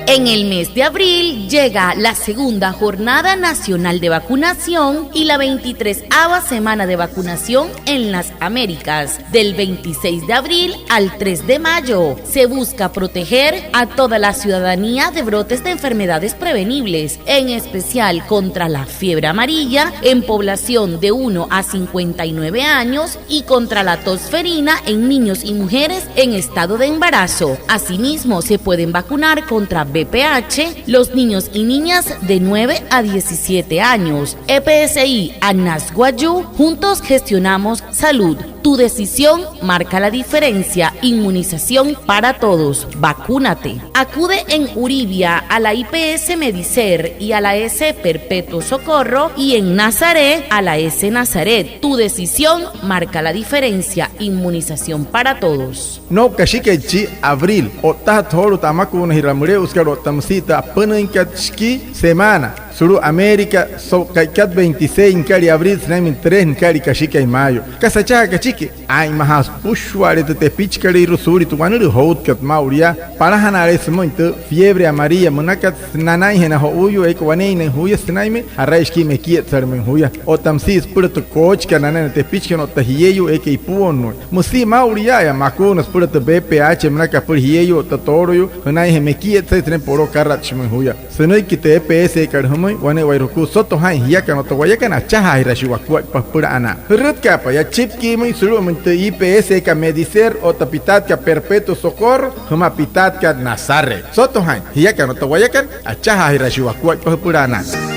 En el mes de abril llega la segunda Jornada Nacional de Vacunación y la 23ª Semana de Vacunación en las Américas. Del 26 de abril al 3 de mayo se busca proteger a toda la ciudadanía de brotes de enfermedades prevenibles, en especial contra la fiebre amarilla en población de 1 a 59 años y contra la tosferina en niños y mujeres en estado de embarazo. Asimismo, se pueden vacunar contra VPH los niños y niñas de 9 a 17 años. EPSI Anasguayú, juntos gestionamos salud. Tu decisión marca la diferencia. Inmunización para todos. Vacúnate. Acude en Uribia a la IPS Medicer y a la S Perpetuo Socorro, y en Nazaret a la S Nazaret. Tu decisión marca la diferencia. Inmunización para todos. No kashikechi abril otta thoro tamakuna hiramure uskaro tamsita panankachi semana suru América so kaikat 26 inkari abril snamin 3 inkari kashika en mayo kasacha kachike ai mahas pushware te pichkari rusuri tu manuru hotkat mauria para hanare muito fiebre amarilla monakat nanai hena ho uyu ekwane ne huya snaime araiski me kiet sarmen huya otamsis purto coach kanana te pichkano tahiyeyu ekeipuonno musi mauria ya makunas purto BPH mnaka purhiyeyu tatoroyu hanai me kiet tren poro karachmen huya senoi kite EPS karhum wane wairuku soto hai hiaka no to wayaka na chaha hirashiwa kwa pura ana rut kapa ya chip ki mai suru mente IPS ka Medicer o tapitat ka Perpetuo Socorro huma pitat ka Nazaret soto hai hiaka no to wayaka a chaha hirashiwa kwa pura ana